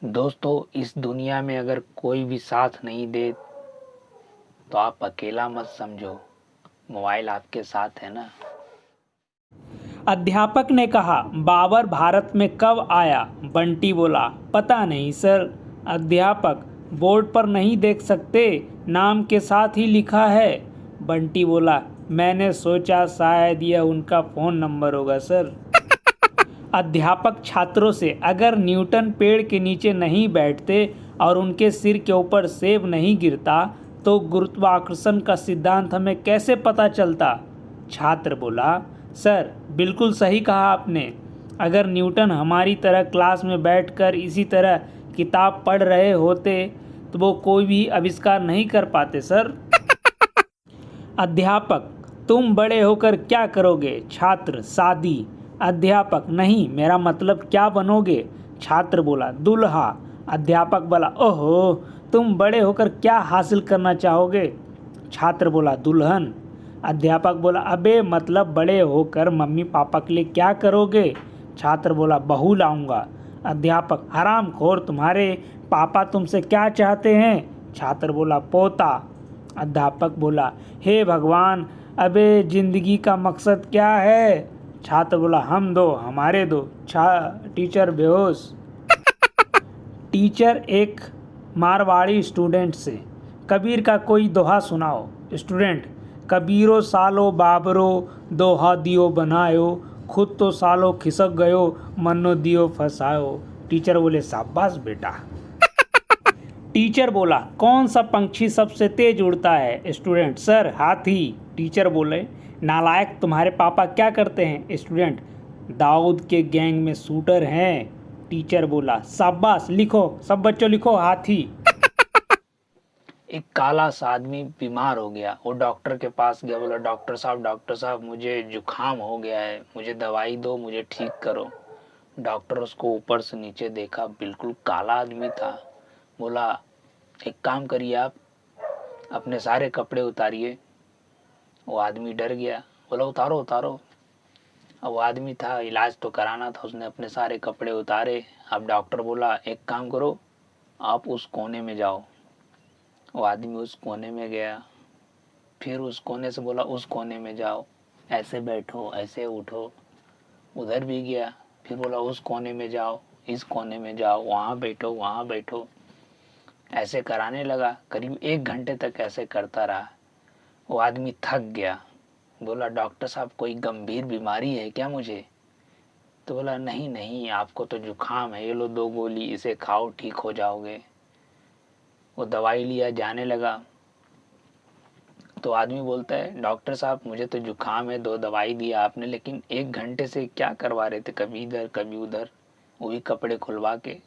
दोस्तों, इस दुनिया में अगर कोई भी साथ नहीं दे तो आप अकेला मत समझो, मोबाइल आपके साथ है ना। अध्यापक ने कहा, बाबर भारत में कब आया? बंटी बोला, पता नहीं सर। अध्यापक, बोर्ड पर नहीं देख सकते, नाम के साथ ही लिखा है। बंटी बोला, मैंने सोचा शायद यह उनका फ़ोन नंबर होगा सर। अध्यापक छात्रों से, अगर न्यूटन पेड़ के नीचे नहीं बैठते और उनके सिर के ऊपर सेब नहीं गिरता तो गुरुत्वाकर्षण का सिद्धांत हमें कैसे पता चलता? छात्र बोला, सर बिल्कुल सही कहा आपने। अगर न्यूटन हमारी तरह क्लास में बैठकर इसी तरह किताब पढ़ रहे होते तो वो कोई भी आविष्कार नहीं कर पाते सर। अध्यापक, तुम बड़े होकर क्या करोगे? छात्र, शादी। अध्यापक, नहीं, मेरा मतलब क्या बनोगे? छात्र बोला, दूल्हा। अध्यापक बोला, ओहो, तुम बड़े होकर क्या हासिल करना चाहोगे? छात्र बोला, दुल्हन। अध्यापक बोला, अबे मतलब बड़े होकर मम्मी पापा के लिए क्या करोगे? छात्र बोला, बहू लाऊंगा। अध्यापक, हरामखोर, तुम्हारे पापा तुमसे क्या चाहते हैं? छात्र बोला, पोता। अध्यापक बोला, हे भगवान, अबे जिंदगी का मकसद क्या है? छात्र बोला, हम दो, हमारे दो। टीचर बेहोश। टीचर एक मारवाड़ी स्टूडेंट से, कबीर का कोई दोहा सुनाओ। स्टूडेंट, कबीरो सालो बाबरो दोहा दियो बनायो, खुद तो सालो खिसक गयो मन्नो दियो फसायो। टीचर बोले, शाबाश बेटा। टीचर बोला, कौन सा पंछी सबसे तेज उड़ता है? स्टूडेंट, सर हाथी। टीचर बोले, नालायक, तुम्हारे पापा क्या करते हैं? स्टूडेंट, दाऊद के गैंग में शूटर हैं। टीचर बोला, शाबाश, लिखो, सब बच्चों लिखो, हाथी। एक काला सा आदमी बीमार हो गया। वो डॉक्टर के पास गया, बोला, डॉक्टर साहब मुझे जुकाम हो गया है, मुझे दवाई दो, मुझे ठीक करो। डॉक्टर उसको ऊपर से नीचे देखा, बिल्कुल काला आदमी था। बोला, एक काम करिए, आप अपने सारे कपड़े उतारिए। वो आदमी डर गया, बोला, उतारो उतारो। अब वो आदमी था, इलाज तो कराना था, उसने अपने सारे कपड़े उतारे। अब डॉक्टर बोला, एक काम करो, आप उस कोने में जाओ। वो आदमी उस कोने में गया, फिर उस कोने से बोला, उस कोने में जाओ, ऐसे बैठो, ऐसे उठो। उधर भी गया, फिर बोला, उस कोने में जाओ, इस कोने में जाओ, वहाँ बैठो, वहाँ बैठो। ऐसे कराने लगा, करीब 1 घंटे तक ऐसे करता रहा। वो आदमी थक गया, बोला, डॉक्टर साहब कोई गंभीर बीमारी है क्या मुझे? तो बोला, नहीं नहीं, आपको तो जुकाम है, ये लो 2 गोली, इसे खाओ, ठीक हो जाओगे। वो दवाई लिया, जाने लगा। तो आदमी बोलता है, डॉक्टर साहब मुझे तो जुकाम है, 2 दवाई दिया आपने, लेकिन 1 घंटे से क्या करवा रहे थे, कभी इधर कभी उधर, वही कपड़े खुलवा के।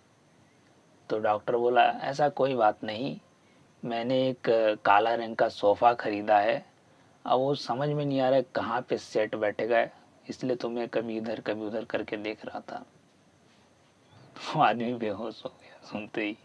तो डॉक्टर बोला, ऐसा कोई बात नहीं, मैंने एक काला रंग का सोफ़ा खरीदा है, अब वो समझ में नहीं आ रहा है कहाँ पे सेट बैठेगा, इसलिए तो मैं कभी इधर कभी उधर करके देख रहा था। वो आदमी बेहोश हो गया सुनते ही।